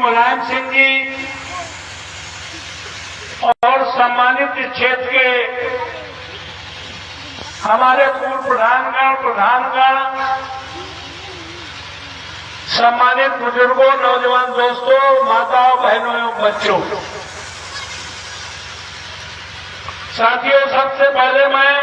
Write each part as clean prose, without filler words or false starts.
मुलायम सिंह जी और सम्मानित इस क्षेत्र के हमारे पूर्व प्रधानगण, सम्मानित बुजुर्गों, नौजवान दोस्तों, माताओं, बहनों एवं बच्चों, साथियों, सबसे पहले मैं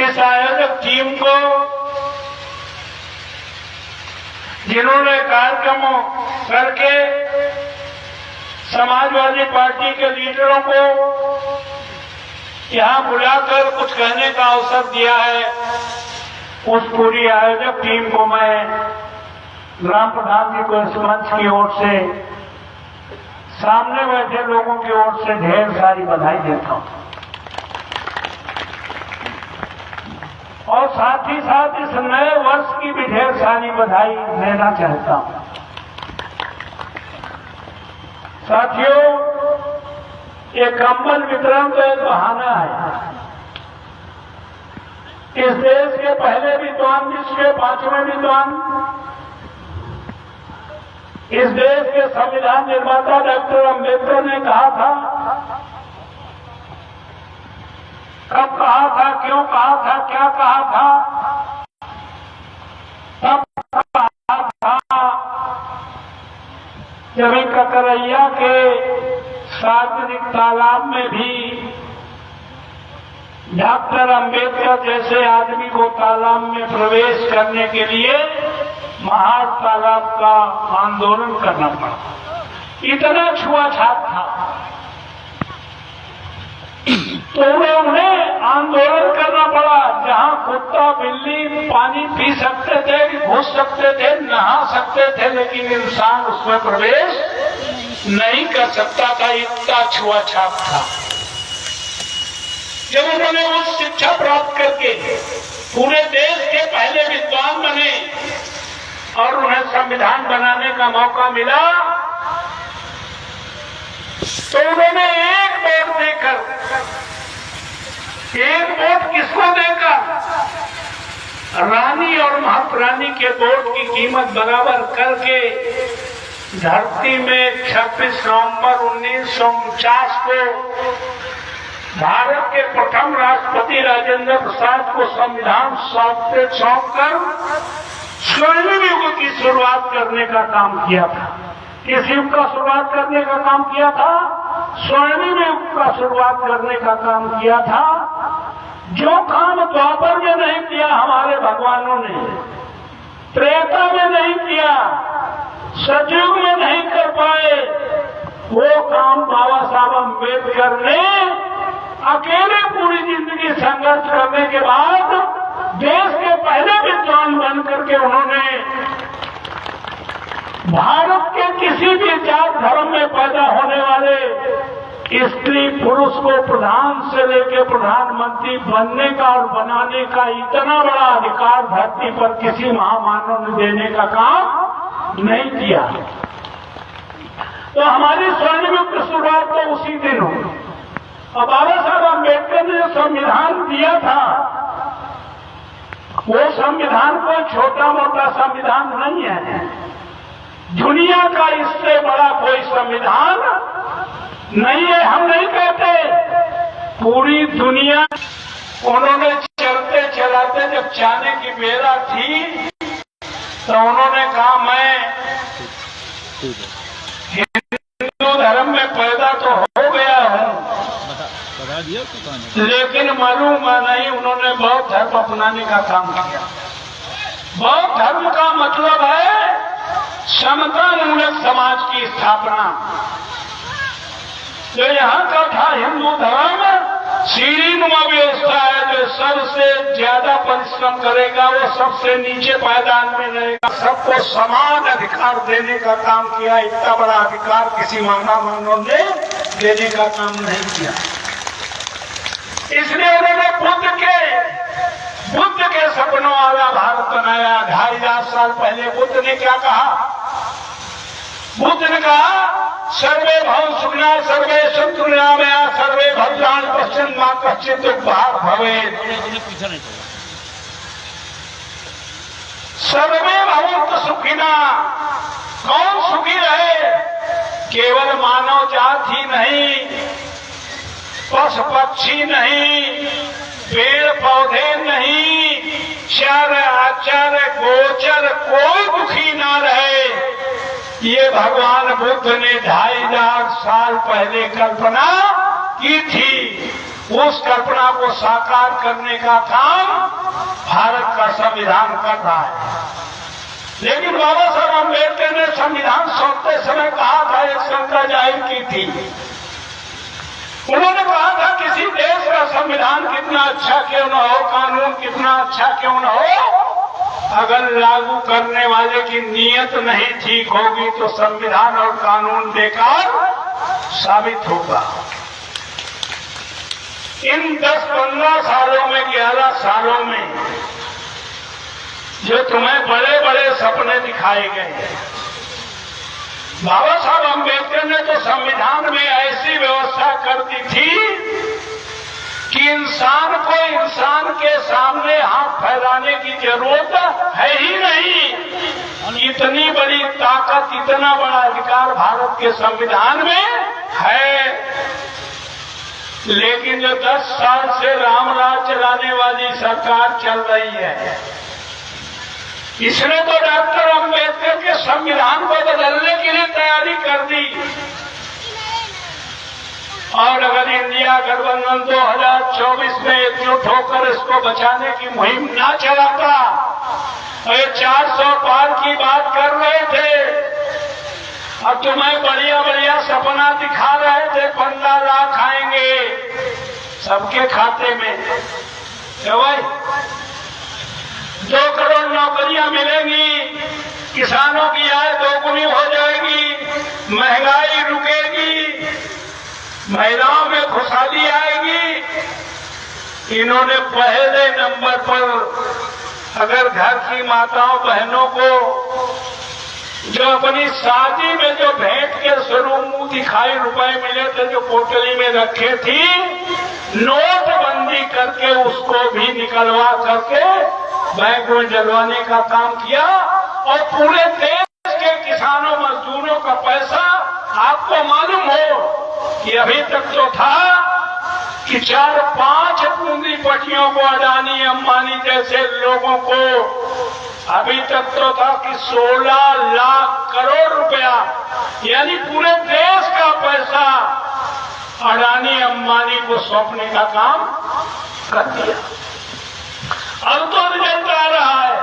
इस आयोजक टीम को, जिन्होंने कार्यक्रमों करके समाजवादी पार्टी के लीडरों को यहां बुलाकर कुछ कहने का अवसर दिया है, उस पूरी आयोजक टीम को मैं ग्राम प्रधान जी को इस मंच की ओर से, सामने बैठे लोगों की ओर से ढेर सारी बधाई देता हूं और साथ ही साथ इस नए वर्ष की भी ढेर सारी बधाई देना चाहता हूं। साथियों, ये कंबल वितरण तो एक बहाना है। इस देश के पहले विद्वान, विश्व के 5वें विद्वान, इस देश के संविधान निर्माता डॉक्टर अम्बेडकर ने कहा था, कब कहा था, क्यों कहा था, क्या कहा था, तब कहा था जब ककरैया के सार्वजनिक तालाब में भी डॉक्टर अम्बेडकर जैसे आदमी को तालाब में प्रवेश करने के लिए महार तालाब का आंदोलन करना पड़ा। इतना छुआछूत था तो उन्हें आंदोलन करना पड़ा। जहां कुत्ता बिल्ली पानी पी सकते थे, घुस सकते थे, नहा सकते थे, लेकिन इंसान उसमें प्रवेश नहीं कर सकता था, इतना छुआछूत था। जब उन्होंने उस शिक्षा प्राप्त करके पूरे देश के पहले विद्वान बने और उन्हें संविधान बनाने का मौका मिला, तो उन्होंने एक वोट देकर, एक वोट किसको देकर, रानी और महारानी के वोट की कीमत बराबर करके धरती में 26 नवंबर 1949 को भारत के प्रथम राष्ट्रपति राजेंद्र प्रसाद को संविधान सौंपकर स्वर्णिम युग की शुरुआत करने का काम किया था। किस युग का शुरुआत करने का काम किया था? स्वर्णिम युग का शुरुआत करने का काम किया था। जो काम द्वापर में नहीं किया हमारे भगवानों ने, त्रेता में नहीं किया, सतयुग में नहीं कर पाए, वो काम बाबा साहब अम्बेडकर ने अकेले पूरी जिंदगी संघर्ष करने के बाद देश के पहले विद्वान बन करके उन्होंने भारत के किसी भी जात धर्म में पैदा होने वाले स्त्री पुरुष को प्रधान से लेकर प्रधानमंत्री बनने का और बनाने का इतना बड़ा अधिकार धरती पर किसी महामानव ने देने का काम नहीं किया। तो हमारी स्वर्णिम युग की शुरुआत तो उसी दिन हुई। और बाबा साहब अम्बेडकर ने जो संविधान दिया था, वो संविधान कोई छोटा मोटा संविधान नहीं है। दुनिया का इससे बड़ा कोई संविधान नहीं है। हम नहीं कहते, पूरी दुनिया, उन्होंने चलते चलाते जब जाने की बेला थी तो उन्होंने कहा मैं हिंदू धर्म में पैदा तो हो गया हूं, लेकिन मरूंगा नहीं। उन्होंने बौद्ध धर्म अपनाने का काम किया। बौद्ध धर्म का मतलब है समता मूलक समाज की स्थापना। जो यहाँ का था हिंदू धर्म, सीढ़ीनुमा व्यवस्था है। जो सबसे ज्यादा परिश्रम करेगा वो सबसे नीचे पायदान में रहेगा। सबको समान अधिकार देने का काम किया। इतना बड़ा अधिकार किसी महामानव ने देने का काम नहीं किया। इसलिए उन्होंने बुद्ध के सपनों वाला भारत बनाया। 2500 साल पहले बुद्ध ने क्या कहा? बुद्ध ने कहा सर्वे भव सुखना सर्वे सन्तु निरामया सर्वे भद्राणि पश्यन्तु मा कश्चित् दुःखभाग् भवेत्। सर्वे भवन्तु सुखिना, कौन सुखी रहे? केवल मानव जात ही नहीं, पशु पक्षी नहीं, पेड़ पौधे नहीं, चर आचर गोचर कोई दुखी ना रहे। ये भगवान बुद्ध ने 2500 साल पहले कल्पना की थी। उस कल्पना को साकार करने का काम भारत का संविधान कर रहा है। लेकिन बाबा साहब अम्बेडकर ने संविधान सौंपते समय कहा था, एक शंका जाहिर की थी। उन्होंने कहा था किसी देश का संविधान कितना अच्छा क्यों न हो, कानून कितना अच्छा क्यों न हो, अगर लागू करने वाले की नीयत नहीं ठीक होगी तो संविधान और कानून बेकार साबित होगा। इन 10-15 सालों में, 11 सालों में जो तुम्हें बड़े बड़े सपने दिखाए गए, बाबा साहब अम्बेडकर ने तो संविधान में ऐसी व्यवस्था कर दी थी कि इंसान को इंसान के सामने हाथ फैलाने की जरूरत है ही नहीं। इतनी बड़ी ताकत, इतना बड़ा अधिकार भारत के संविधान में है। लेकिन जो 10 साल से रामराज चलाने वाली सरकार चल रही है, इसने तो डॉक्टर अम्बेडकर के संविधान को बदलने के लिए तैयारी कर दी। और अगर इंडिया गठबंधन 2024 में एकजुट होकर इसको बचाने की मुहिम ना चलाता, ये 400 पार की बात कर रहे थे और तुम्हें बढ़िया बढ़िया सपना दिखा रहे थे, 15 लाख आएंगे सबके खाते में, क्या भाई 2 करोड़ नौकरियां मिलेंगी, किसानों की आय दोगुनी हो जाएगी, महंगाई रुकेगी, महिलाओं में खुशहाली आएगी। इन्होंने पहले नंबर पर अगर घर की माताओं बहनों को जो अपनी शादी में जो भेंट के स्वरूप मुंह दिखाई रुपए मिले थे, जो पोटली में रखे थी, नोटबंदी करके उसको भी निकलवा करके बैंक में डलवाने का काम किया। और पूरे देश के किसानों मजदूरों का पैसा, आपको मालूम हो कि अभी तक तो था कि 4-5 पूंजीपतियों को, अडानी अंबानी जैसे लोगों को, अभी तक तो था कि 16 लाख करोड़ रुपया, यानी पूरे देश का पैसा अडानी अंबानी को सौंपने का काम कर दिया। अब तो रिजल्ट आ रहा है।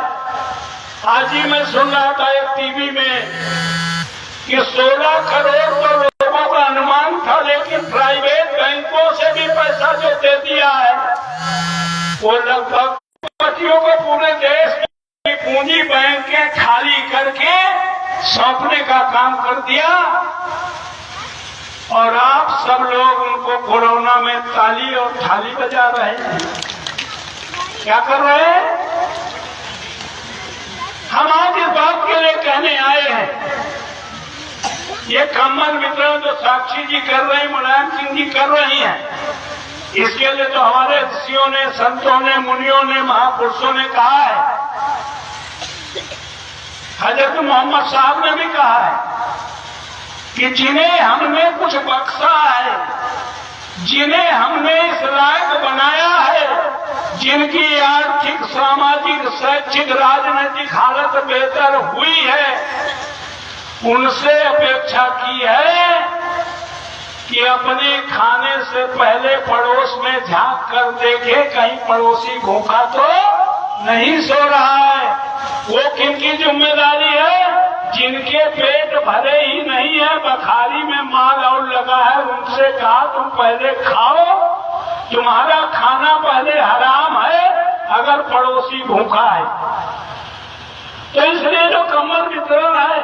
आज ही मैं सुन रहा था एक टीवी में कि 16 करोड़ तो लोगों का अनुमान था, लेकिन प्राइवेट बैंकों से भी पैसा जो दे दिया है वो लगभग पूंजीपतियों को पूरे देश की पूंजी बैंकें खाली करके सौंपने का काम कर दिया। और आप सब लोग उनको कोरोना में ताली और थाली बजा रहे हैं। क्या कर रहे हैं? हम आज इस बात के लिए कहने आए हैं, ये कम्बल वितरण जो साक्षी जी कर रहे हैं, मुलायम सिंह जी कर रही हैं, इसके लिए तो हमारे ऋषियों ने, संतों ने, मुनियों ने, महापुरुषों ने कहा है। हजरत मोहम्मद साहब ने भी कहा है कि जिन्हें हमने कुछ बख्शा है, जिन्हें हमने इस लायक बनाया है, जिनकी आर्थिक, सामाजिक, शैक्षिक, राजनीतिक हालत बेहतर हुई है, उनसे अपेक्षा की है कि अपने खाने से पहले पड़ोस में झांक कर देखे कहीं पड़ोसी भूखा तो नहीं सो रहा है। वो किनकी जिम्मेदारी है? जिनके पेट भरे ही नहीं है, बखारी में माल और लगा है, उनसे कहा तुम पहले खाओ, तुम्हारा खाना पहले हराम है अगर पड़ोसी भूखा है। तो इसलिए जो कम्बल वितरण है,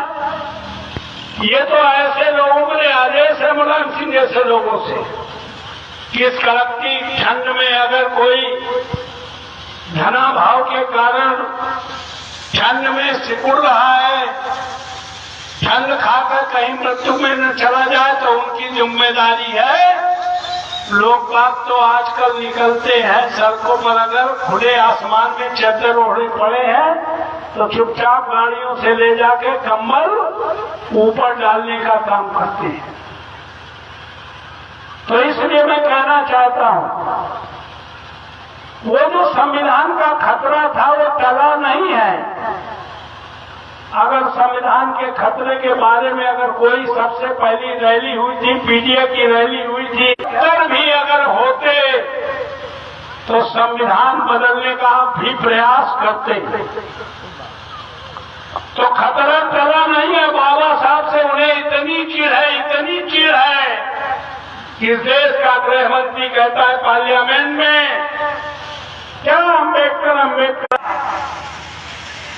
ये तो ऐसे लोगों के लिए आदेश है, मुलायम सिंह जैसे लोगों से, कि इस कड़कती ठंड में अगर कोई धनाभाव के कारण ठंड में सिकुड़ रहा है, ठंड खाकर कहीं मृत्यु में न चला जाए, तो उनकी जिम्मेदारी है। लोग बाग तो आजकल निकलते हैं सड़कों पर, अगर खुले आसमान में चादर ओढ़े पड़े हैं तो चुपचाप गाड़ियों से ले जाके कंबल ऊपर डालने का काम करते हैं। तो इसलिए मैं कहना चाहता हूं, वो जो संविधान का खतरा था वो टला नहीं है। अगर संविधान के खतरे के बारे में अगर कोई सबसे पहली रैली हुई थी, पीडीए की रैली हुई थी, अगर भी अगर होते तो संविधान बदलने का भी प्रयास करते। तो खतरा टला नहीं है। बाबा साहब से उन्हें इतनी चिढ़ है, इतनी चिढ़ है कि इस देश का गृह मंत्री कहता है पार्लियामेंट में, क्या अम्बेडकर।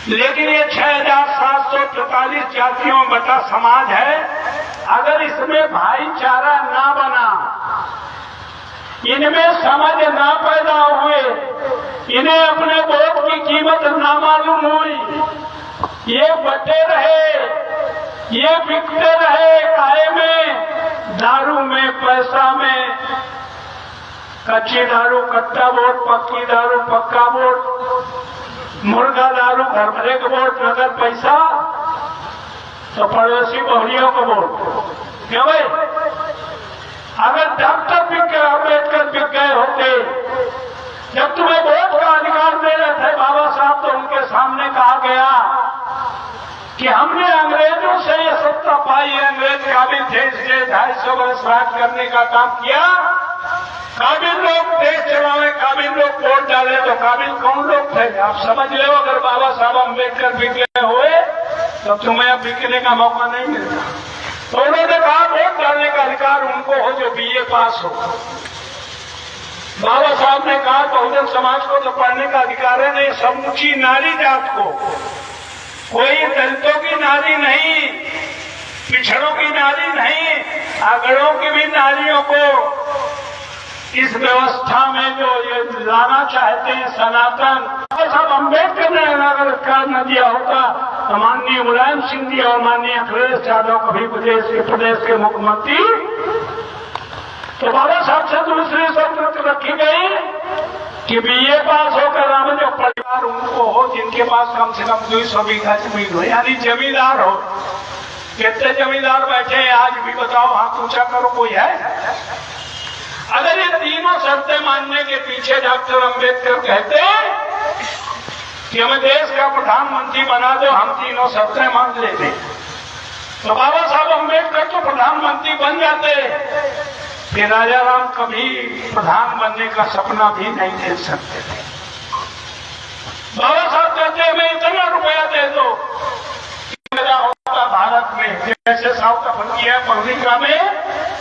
लेकिन ये 6,743 जातियों बटा समाज है। अगर इसमें भाईचारा ना बना, इनमें समझ ना पैदा हुए, इन्हें अपने वोट की कीमत ना मालूम हुई, ये बटे रहे, ये बिकते रहे काहे में, दारू में, पैसा में, कच्ची दारू कट्टा वोट, पक्की दारू पक्का वोट, मुर्गा दारू घर पर एक वोट, नगद पैसा तो पड़ोसी बहुरियों को वोट। क्यों भाई? अगर डॉक्टर बिक गए, अम्बेडकर बिक गए होते, जब तुम्हें वोट का अधिकार दे रहे थे बाबा साहब, तो उनके सामने कहा गया कि हमने अंग्रेजों से ये सत्ता पाई है, अंग्रेज काबिल थे इसलिए 250 वर्ष राज करने का काम किया। काबिल लोग देश चलावे, काबिल लोग वोट डाले, तो काबिल कौन लोग थे? आप समझ लो। अगर बाबा साहब अम्बेडकर बिक गए हुए तो तुम्हें अब बिकने का मौका नहीं मिलता। तो उन्होंने कहा वोट डालने का अधिकार उनको हो जो बीए पास हो। बाबा साहब ने कहा बहुजन समाज को तो पढ़ने का अधिकार है, नहीं समूची नारी जात को, कोई दलितों की नारी नहीं, पिछड़ों की नारी नहीं, अगड़ों की भी नारियों को इस व्यवस्था में जो ये लाना चाहते हैं सनातन। साहब अम्बेडकर ने अगर अधिकार न दिया होता तो माननीय मुलायम सिंह जी और माननीय अखिलेश यादव कभी प्रदेश के मुख्यमंत्री, तो बाबा साहब से दूसरी शर्त रखी गई कि बीए पास होकर हम जो परिवार उनको हो जिनके पास कम से कम 200 बीघा जमीन हो, यानी जमींदार हो। कितने जमींदार बैठे हैं आज भी बताओ, हाथ ऊंचा करो, कोई है? अगर ये तीनों शर्तें मानने के पीछे डॉक्टर अम्बेडकर कहते कि हमें देश का प्रधानमंत्री बना दो, हम तीनों शर्तें मान लेते, तो बाबा साहब अम्बेडकर तो प्रधानमंत्री बन जाते, फिर राजा राम कभी प्रधान बनने का सपना भी नहीं देख सकते थे। बाबा साहब कहते हमें इतना रुपया दे दो मेरा होता भारत में, जैसे साउथ अफ्रीका में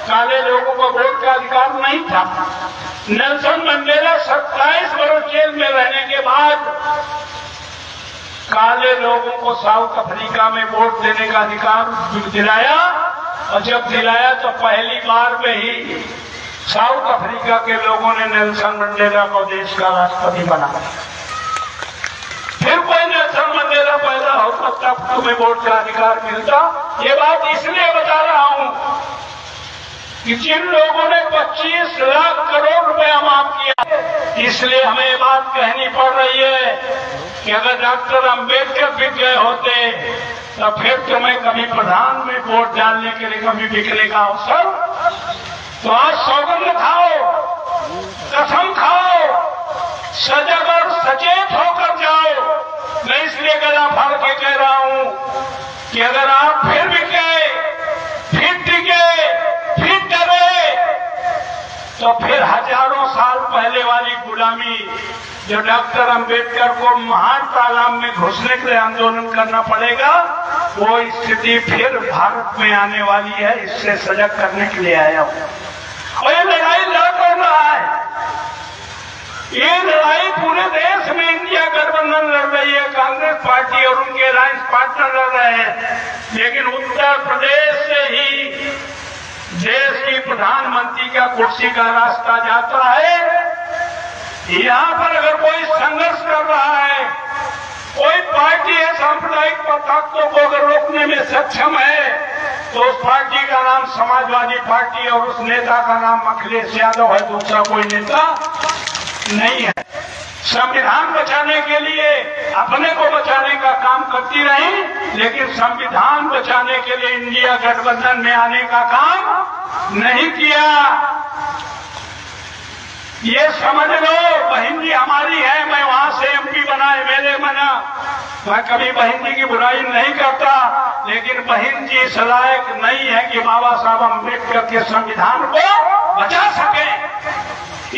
काले लोगों को वोट का अधिकार नहीं था। नेल्सन मंडेला 27 वर्ष जेल में रहने के बाद काले लोगों को साउथ अफ्रीका में वोट देने का अधिकार दिलाया, और जब दिलाया तो पहली बार में ही साउथ अफ्रीका के लोगों ने नेल्सन मंडेला को देश का राष्ट्रपति बनाया। फिर कोई नेल्सन मंडेला पैदा होता तब तुम्हें वोट का अधिकार मिलता। ये बात इसलिए बता रहा हूं कि जिन लोगों ने 25 लाख करोड़ रुपया माफ किया, इसलिए हमें ये बात कहनी पड़ रही है कि अगर डॉक्टर अम्बेडकर बिक गए होते तो फिर तुम्हें कभी प्रधान में वोट डालने के लिए कभी बिकने का अवसर, तो आज सौगंध खाओ, कसम खाओ, सजग और सचेत होकर जाओ। मैं इसलिए गला फाड़ के कह रहा हूं कि अगर आप फिर बिके, फिर टिके, फिर डरे, तो फिर हजारों साल पहले वाली गुलामी जो डॉक्टर अम्बेडकर को महान तालाब में घुसने के लिए आंदोलन करना पड़ेगा, वो स्थिति फिर भारत में आने वाली है। इससे सजग करने के लिए आया हूं। और ये लड़ाई लड़ रहा है, ये लड़ाई पूरे देश में इंडिया गठबंधन लड़ रही है, कांग्रेस पार्टी और उनके अलायंस पार्टनर लड़ रहे हैं। लेकिन उत्तर प्रदेश से ही देश की प्रधानमंत्री का कुर्सी का रास्ता जाता है। यहाँ पर अगर कोई संघर्ष कर रहा है, कोई पार्टी है सांप्रदायिक ताकतों को अगर रोकने में सक्षम है, तो उस पार्टी का नाम समाजवादी पार्टी और उस नेता का नाम अखिलेश यादव है, दूसरा कोई नेता नहीं है। संविधान बचाने के लिए अपने को बचाने का काम करती रही, लेकिन संविधान बचाने के लिए इंडिया गठबंधन में आने का काम नहीं किया। ये समझ लो, बहन जी हमारी है, मैं वहां से एमपी बना, एमएलए बना, मैं कभी बहन जी की बुराई नहीं करता, लेकिन बहन जी इस लायक नहीं है कि बाबा साहब अम्बेडकर के संविधान को बचा सके।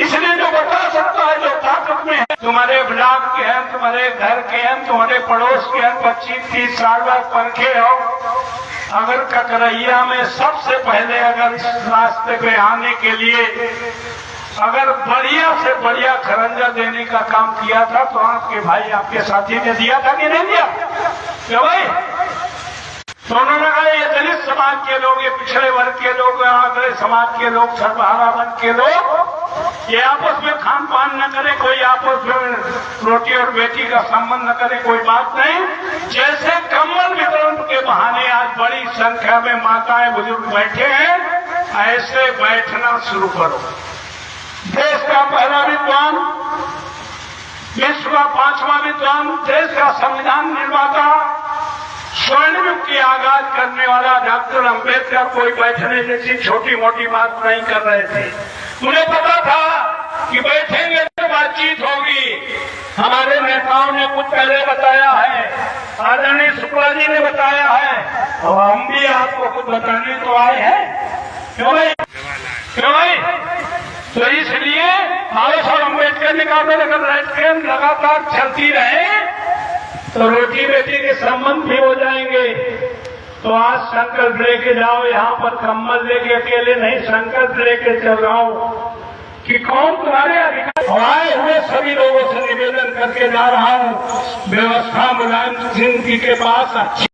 इसलिए जो बचा सकता है, जो ताकत में है, तुम्हारे ब्लॉक के हैं, तुम्हारे घर के हैं, तुम्हारे पड़ोस के हैं, 25-30 साल बाद परखे हो। अगर ककरैया में सबसे पहले अगर इस रास्ते पे आने के लिए अगर बढ़िया से बढ़िया खरंजा देने का काम किया था, तो आपके भाई आपके साथी ने दिया था कि नहीं दिया? क्या भाई? तो उन्होंने कहा ये दलित समाज के लोग, ये पिछड़े वर्ग के लोग, अगले समाज के लोग, सर्वहारा वर्ग के लोग, ये आपस में खान पान न करे, कोई आपस में रोटी और बेटी का संबंध न करे, कोई बात नहीं। जैसे कम्बल वितरण के बहाने आज बड़ी संख्या में माताएं बुजुर्ग बैठे हैं, ऐसे बैठना शुरू करो। देश का पहला विद्वान, विश्व का 5वां विद्वान, देश का संविधान निर्माता, स्वर्ण युग की आगाज करने वाला डॉक्टर अम्बेडकर कोई बैठने जैसी छोटी मोटी बात नहीं कर रहे थे। मुझे पता था कि बैठेंगे तो बातचीत होगी। हमारे नेताओं ने कुछ पहले बताया है, आदरणीय शुक्ला जी ने बताया है, और हम भी आपको कुछ बताने तो आए हैं। क्यों भाई? क्यों भाई? तो इसलिए बाबा साहब अम्बेडकर ने कहा था अगर ट्रेन लगातार चलती रहे तो रोटी बेटी के संबंध भी हो जाएंगे। तो आज संकल्प लेके जाओ, यहाँ पर कम्बल लेके अकेले नहीं, संकल्प लेके चल रहा हूँ कि कौन तुम्हारे अधिकार। आए हुए सभी लोगों से निवेदन करके जा रहा हूँ, व्यवस्था मुलायम सिंह जी के पास अच्छी